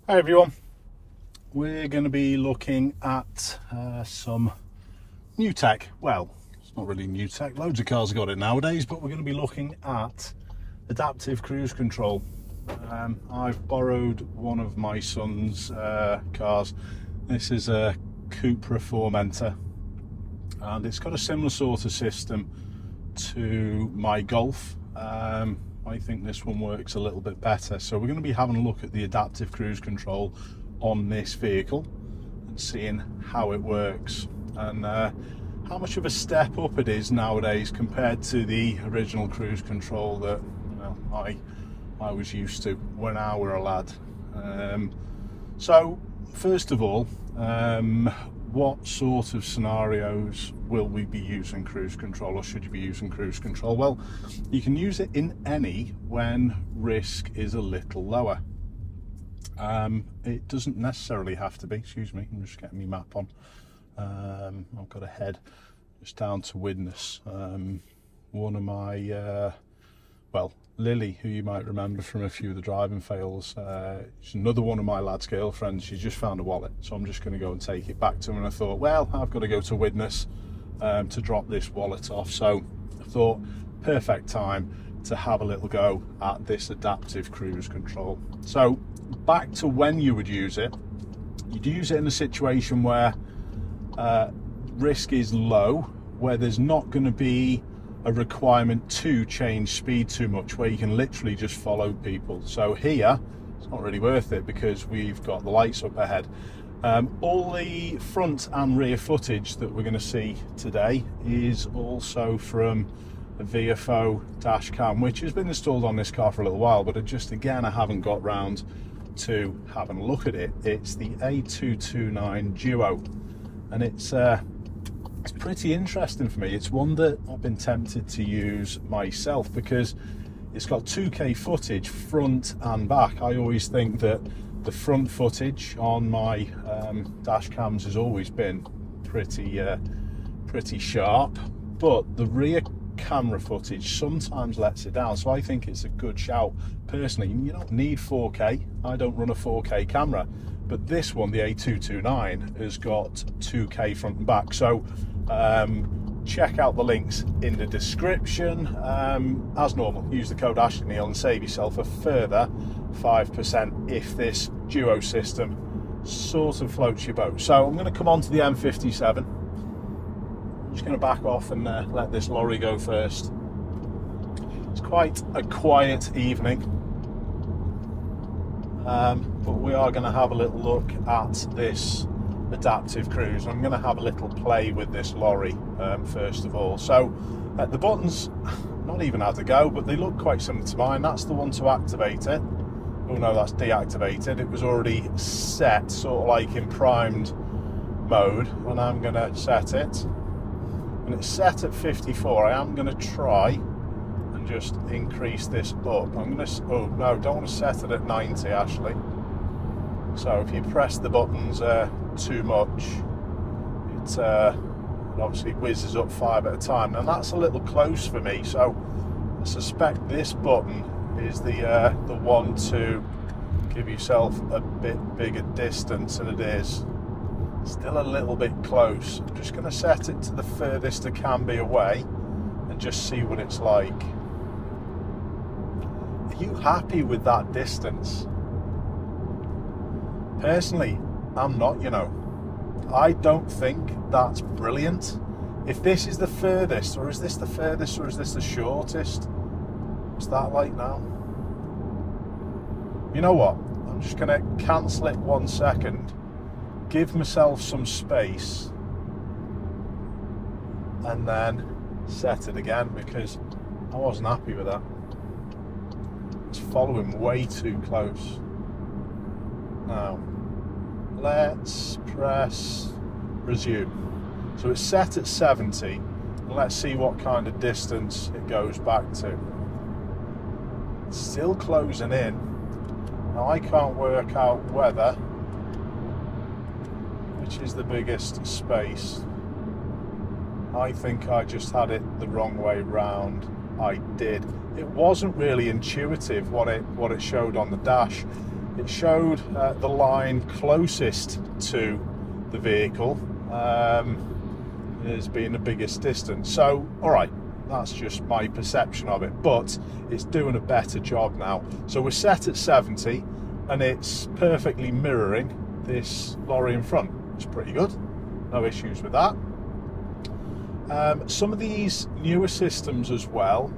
Hi everyone, we're going to be looking at some new tech. Well, it's not really new tech, loads of cars have got it nowadays, but we're going to be looking at adaptive cruise control. I've borrowed one of my son's cars. This is a CUPRA Formentor and it's got a similar sort of system to my Golf. I think this one works a little bit better, so we're going to be having a look at the adaptive cruise control on this vehicle and seeing how it works and how much of a step up it is nowadays compared to the original cruise control that I was used to when I were a lad. So first of all, what sort of scenarios will we be using cruise control, or should you be using cruise control? Well, you can use it in any when risk is a little lower. It doesn't necessarily have to be, excuse me, I'm just getting my map on. I've got to head just down to Widnes. One of my, well, Lily, who you might remember from a few of the driving fails, she's another one of my lad's girlfriends. She's just found a wallet, so I'm just going to go and take it back to him. And I thought, well, I've got to go to Widnes to drop this wallet off, so I thought perfect time to have a little go at this adaptive cruise control. So back to when you would use it, you'd use it in a situation where risk is low, where there's not going to be a requirement to change speed too much, where you can literally just follow people. So here it's not really worth it because we've got the lights up ahead. All the front and rear footage that we're going to see today is also from a VIOFO dash cam, which has been installed on this car for a little while, but I haven't got round to having a look at it. It's the A229 Duo, and it's pretty interesting for me. It's one that I've been tempted to use myself because it's got 2K footage front and back. I always think that the front footage on my dash cams has always been pretty sharp, but the rear camera footage sometimes lets it down, so I think it's a good shout. Personally, you don't need 4K. I don't run a 4K camera, but this one, the A229, has got 2K front and back. So check out the links in the description. As normal, use the code ASHLEY and save yourself a further 5% if this Duo system sort of floats your boat. So I'm going to come on to the M57. I'm just going to back off and let this lorry go first. It's quite a quiet evening, but we are going to have a little look at this adaptive cruise. I'm going to have a little play with this lorry first of all. So the buttons, not even had to go, but they look quite similar to mine. That's the one to activate it. Oh no, that's deactivated. It was already set, sort of like in primed mode, and I'm going to set it. And it's set at 54. I am going to try and just increase this up. I'm going to, oh no, don't want to set it at 90 actually. So if you press the buttons too much, it obviously whizzes up 5 at a time, and that's a little close for me. So I suspect this button is the one to give yourself a bit bigger distance, and it is still a little bit close. I'm just going to set it to the furthest it can be away and just see what it's like. Are you happy with that distance? Personally, I'm not, you know. I don't think that's brilliant. If this is the furthest, or is this the furthest, or is this the shortest? What's that like now? You know what? I'm just going to cancel it 1 second, give myself some space, and then set it again, because I wasn't happy with that. It's following way too close. Now, let's press resume. So it's set at 70, and let's see what kind of distance it goes back to. It's still closing in. Now I can't work out whether which is the biggest space. I think I just had it the wrong way round. I did. It wasn't really intuitive what it showed on the dash. it showed the line closest to the vehicle as being the biggest distance. So, all right, that's just my perception of it, but it's doing a better job now. So we're set at 70, and it's perfectly mirroring this lorry in front. It's pretty good, no issues with that. Some of these newer systems as well,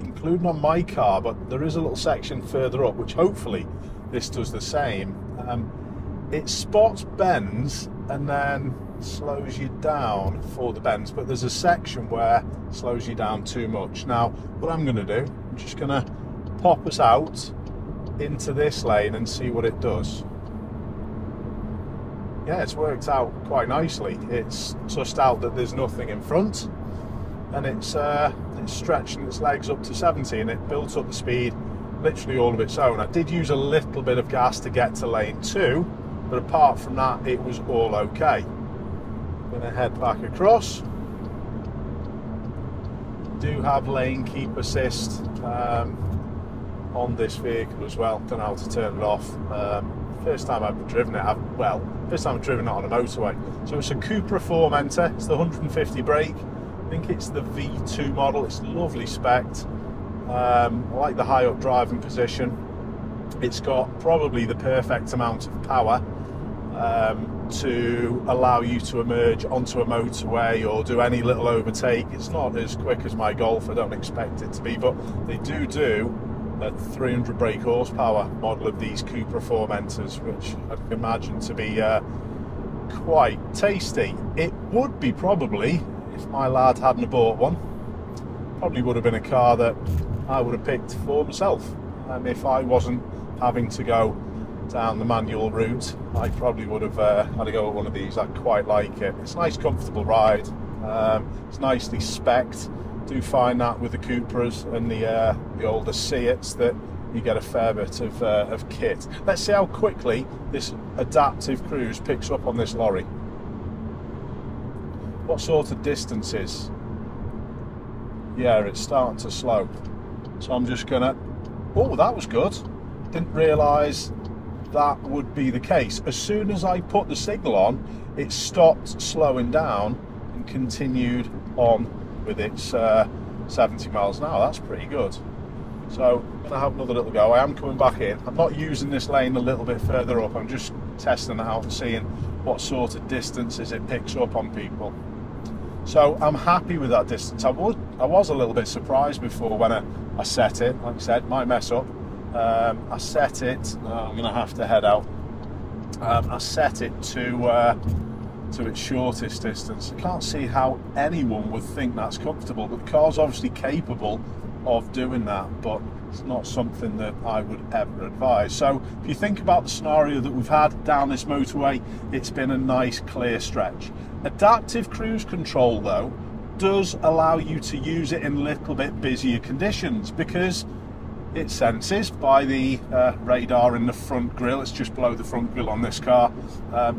including on my car, but there is a little section further up which hopefully this does the same. It spots bends and then slows you down for the bends, but there's a section where it slows you down too much. Now what I'm going to do, I'm just going to pop us out into this lane and see what it does. Yeah, it's worked out quite nicely. It's sussed out that there's nothing in front, and it's stretching its legs up to 70, and it built up the speed literally all of its own. I did use a little bit of gas to get to lane 2, but apart from that it was all okay. I'm going to head back across. Do have lane keep assist on this vehicle as well. Don't know how to turn it off. First time I've driven it, first time I've driven it on a motorway. So it's a CUPRA Formentor, it's the 150 brake. I think it's the V2 model, it's lovely spec'd. I like the high up driving position. It's got probably the perfect amount of power to allow you to emerge onto a motorway or do any little overtake. It's not as quick as my Golf, I don't expect it to be, but they do a 300 brake horsepower model of these CUPRA Formentors, which I can imagine to be quite tasty. It would be probably, if my lad hadn't bought one, probably would have been a car that I would have picked for myself. If I wasn't having to go down the manual route, I probably would have had to go with one of these. I quite like it. It's a nice comfortable ride. It's nicely spec'd. Do find that with the CUPRAs and the older Seats that you get a fair bit of kit. Let's see how quickly this adaptive cruise picks up on this lorry. What sort of distances? Yeah, it's starting to slow. So I'm just gonna, oh, that was good. Didn't realise that would be the case. As soon as I put the signal on, it stopped slowing down and continued on with its 70 miles an hour. That's pretty good. So I'm going to have another little go. I am coming back in. I'm not using this lane a little bit further up. I'm just testing it out and seeing what sort of distances it picks up on people. So I'm happy with that distance. I was a little bit surprised before when I set it. Like I said, might mess up. I set it, I'm going to have to head out. I set it to its shortest distance. I can't see how anyone would think that's comfortable, but the car's obviously capable of doing that, but it's not something that I would ever advise. So if you think about the scenario that we've had down this motorway, it's been a nice clear stretch. Adaptive cruise control though does allow you to use it in a little bit busier conditions, because it senses by the radar in the front grille. It's just below the front grille on this car.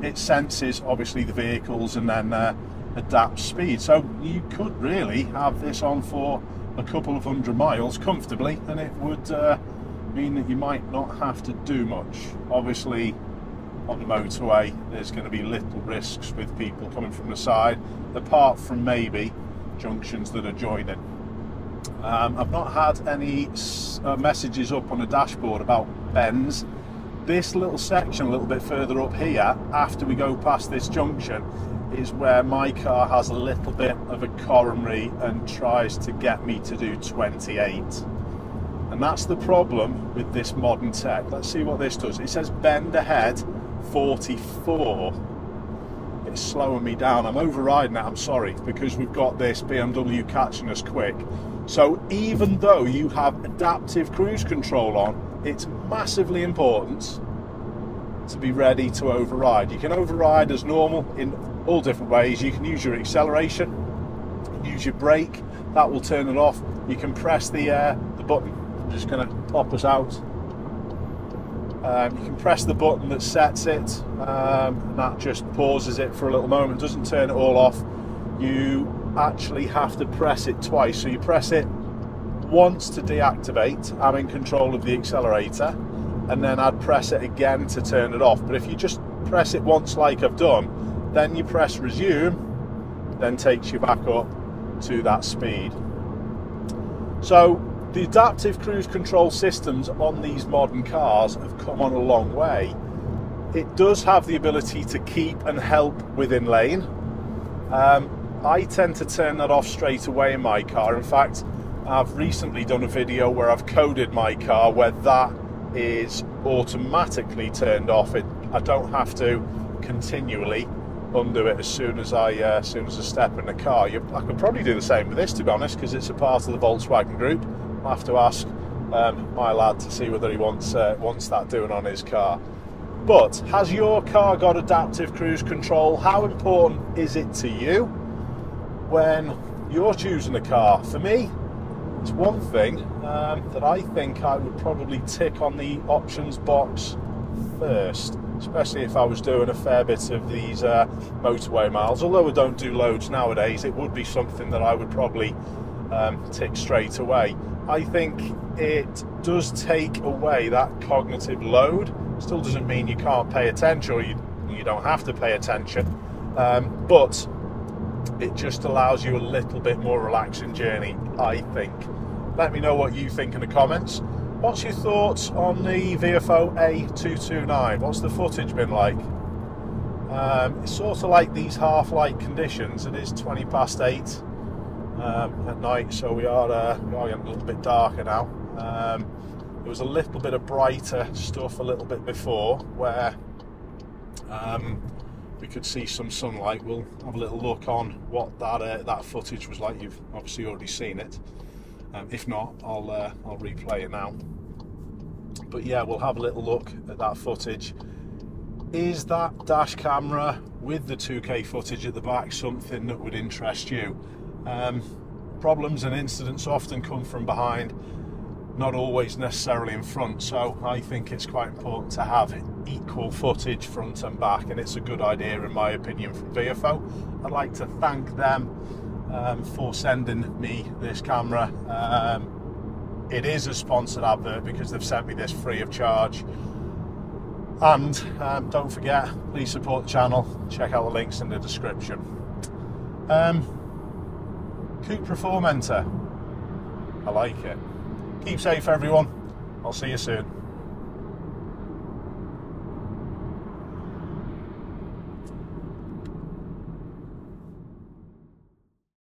It senses obviously the vehicles and then adapts speed. So you could really have this on for a couple of 100 miles comfortably, and it would mean that you might not have to do much. Obviously on the motorway there's going to be little risks with people coming from the side, apart from maybe junctions that are joining. I've not had any messages up on the dashboard about bends. This little section a little bit further up here, after we go past this junction, is where my car has a little bit of a coronary and tries to get me to do 28. And that's the problem with this modern tech. Let's see what this does. It says bend ahead 44. It's slowing me down. I'm overriding it, I'm sorry, because we've got this BMW catching us quick. So even though you have adaptive cruise control on, it's massively important to be ready to override. You can override as normal in all different ways. You can use your acceleration, use your brake, that will turn it off. You can press the button. I'm just going to pop us out. You can press the button that sets it, and that just pauses it for a little moment, doesn't turn it all off. You actually have to press it twice. So you press it once to deactivate. I'm in control of the accelerator, and then I'd press it again to turn it off. But if you just press it once like I've done, then you press resume, then takes you back up to that speed. So the adaptive cruise control systems on these modern cars have come on a long way. It does have the ability to keep and help within lane. I tend to turn that off straight away in my car. In fact, I've recently done a video where I've coded my car where that is automatically turned off. I don't have to continually undo it as soon as I step in the car. I could probably do the same with this, to be honest, because it's a part of the Volkswagen group. I'll have to ask my lad to see whether he wants that doing on his car. But has your car got adaptive cruise control? How important is it to you when you're choosing a car? For me, it's one thing that I think I would probably tick on the options box first, especially if I was doing a fair bit of these motorway miles. Although I don't do loads nowadays, it would be something that I would probably tick straight away. I think it does take away that cognitive load. Still doesn't mean you can't pay attention, or you don't have to pay attention, but it just allows you a little bit more relaxing journey, I think. Let me know what you think in the comments. What's your thoughts on the VIOFO A229? What's the footage been like? It's sort of like these half-light conditions. It is 20 past 8 at night, so we are getting a little bit darker now. There was a little bit of brighter stuff a little bit before where we could see some sunlight. We'll have a little look on what that footage was like. You've obviously already seen it. If not, I'll replay it now. But yeah, we'll have a little look at that footage. Is that dash camera with the 2K footage at the back something that would interest you? Problems and incidents often come from behind, not always necessarily in front, so I think it's quite important to have equal footage front and back, and it's a good idea in my opinion from VIOFO. I'd like to thank them for sending me this camera. It is a sponsored advert because they've sent me this free of charge. And don't forget, please support the channel. Check out the links in the description. CUPRA Formentor, I like it. Keep safe everyone, I'll see you soon.